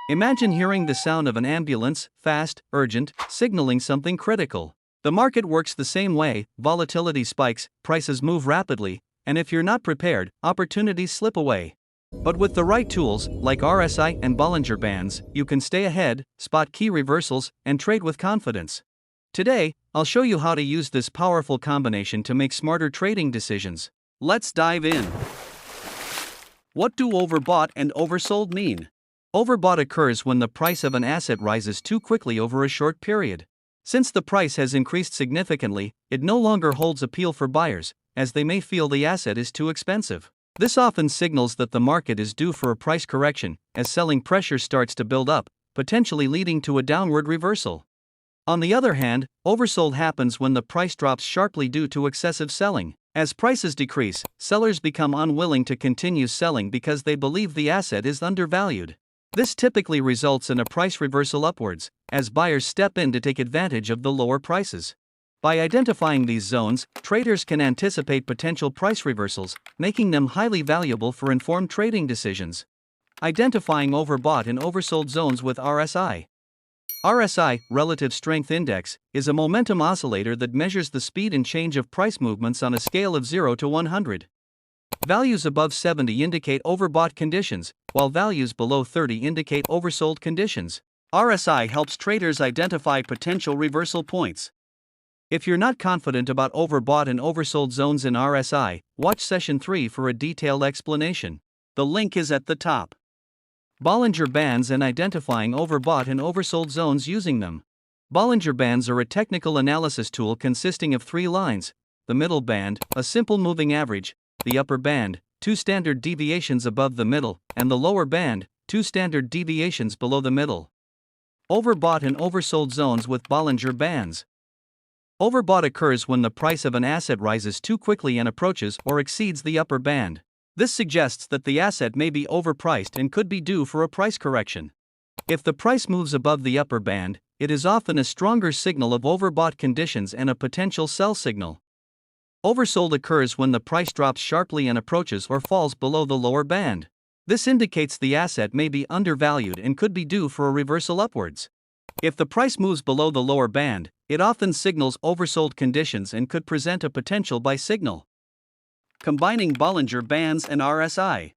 Imagine hearing the sound of an ambulance, fast, urgent, signaling something critical. The market works the same way: volatility spikes, prices move rapidly, and if you're not prepared, opportunities slip away. But with the right tools, like RSI and Bollinger Bands, you can stay ahead, spot key reversals, and trade with confidence. Today, I'll show you how to use this powerful combination to make smarter trading decisions. Let's dive in. What do overbought and oversold mean? Overbought occurs when the price of an asset rises too quickly over a short period. Since the price has increased significantly, it no longer holds appeal for buyers, as they may feel the asset is too expensive. This often signals that the market is due for a price correction, as selling pressure starts to build up, potentially leading to a downward reversal. On the other hand, oversold happens when the price drops sharply due to excessive selling. As prices decrease, sellers become unwilling to continue selling because they believe the asset is undervalued. This typically results in a price reversal upwards, as buyers step in to take advantage of the lower prices. By identifying these zones, traders can anticipate potential price reversals, making them highly valuable for informed trading decisions. Identifying overbought and oversold zones with RSI. RSI, Relative Strength Index, is a momentum oscillator that measures the speed and change of price movements on a scale of 0 to 100. Values above 70 indicate overbought conditions, while values below 30 indicate oversold conditions. RSI helps traders identify potential reversal points. If you're not confident about overbought and oversold zones in RSI, watch Session 3 for a detailed explanation. The link is at the top. Bollinger Bands and identifying overbought and oversold zones using them. Bollinger Bands are a technical analysis tool consisting of 3 lines: the middle band, a simple moving average; the upper band, 2 standard deviations above the middle; and the lower band, 2 standard deviations below the middle. Overbought and oversold zones with Bollinger Bands. Overbought occurs when the price of an asset rises too quickly and approaches or exceeds the upper band. This suggests that the asset may be overpriced and could be due for a price correction. If the price moves above the upper band, it is often a stronger signal of overbought conditions and a potential sell signal. Oversold occurs when the price drops sharply and approaches or falls below the lower band. This indicates the asset may be undervalued and could be due for a reversal upwards. If the price moves below the lower band, it often signals oversold conditions and could present a potential buy signal. Combining Bollinger Bands and RSI.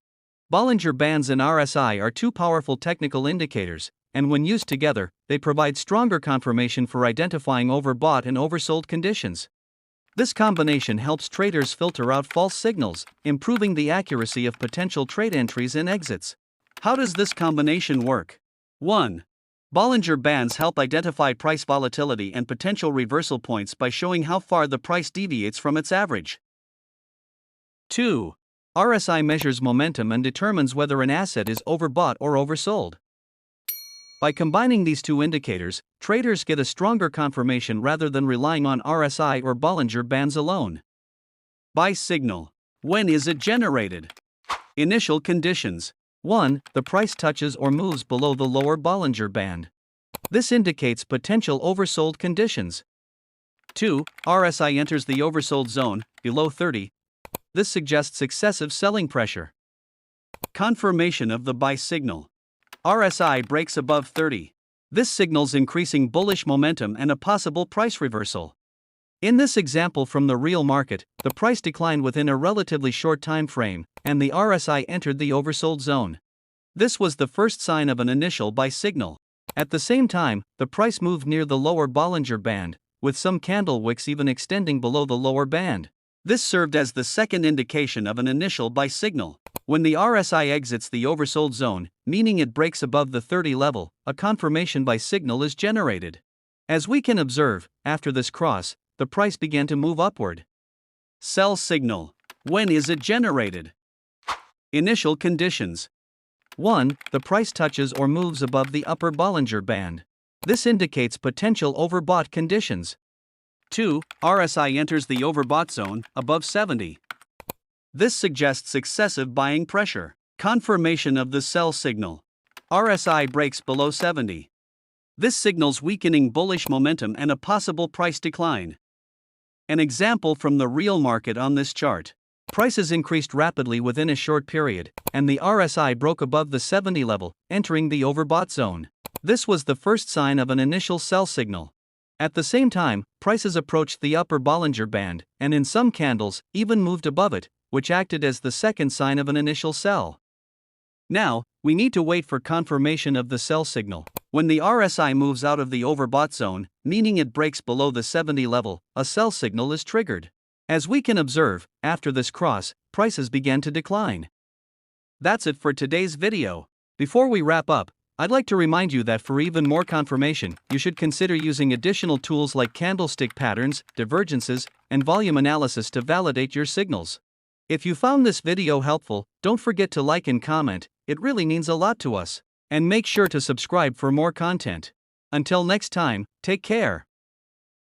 Bollinger Bands and RSI are 2 powerful technical indicators, and when used together, they provide stronger confirmation for identifying overbought and oversold conditions. This combination helps traders filter out false signals, improving the accuracy of potential trade entries and exits. How does this combination work? 1. Bollinger Bands help identify price volatility and potential reversal points by showing how far the price deviates from its average. 2. RSI measures momentum and determines whether an asset is overbought or oversold. By combining these 2 indicators, traders get a stronger confirmation rather than relying on RSI or Bollinger Bands alone. Buy signal. When is it generated? Initial conditions. 1. The price touches or moves below the lower Bollinger Band. This indicates potential oversold conditions. 2. RSI enters the oversold zone, below 30. This suggests excessive selling pressure. Confirmation of the buy signal. RSI breaks above 30. This signals increasing bullish momentum and a possible price reversal. In this example from the real market, the price declined within a relatively short time frame, and the RSI entered the oversold zone. This was the first sign of an initial buy signal. At the same time, the price moved near the lower Bollinger Band, with some candle wicks even extending below the lower band. This served as the second indication of an initial buy signal. When the RSI exits the oversold zone, meaning it breaks above the 30 level, a confirmation buy signal is generated. As we can observe, after this cross, the price began to move upward. Sell signal. When is it generated? Initial conditions. 1. The price touches or moves above the upper Bollinger Band. This indicates potential overbought conditions. 2. RSI enters the overbought zone, above 70. This suggests excessive buying pressure. Confirmation of the sell signal. RSI breaks below 70. This signals weakening bullish momentum and a possible price decline. An example from the real market on this chart. Prices increased rapidly within a short period, and the RSI broke above the 70 level, entering the overbought zone. This was the first sign of an initial sell signal. At the same time, prices approached the upper Bollinger Band, and in some candles, even moved above it, which acted as the second sign of an initial sell. Now, we need to wait for confirmation of the sell signal. When the RSI moves out of the overbought zone, meaning it breaks below the 70 level, a sell signal is triggered. As we can observe, after this cross, prices began to decline. That's it for today's video. Before we wrap up, I'd like to remind you that for even more confirmation, you should consider using additional tools like candlestick patterns, divergences, and volume analysis to validate your signals. If you found this video helpful, don't forget to like and comment, it really means a lot to us. And make sure to subscribe for more content. Until next time, take care.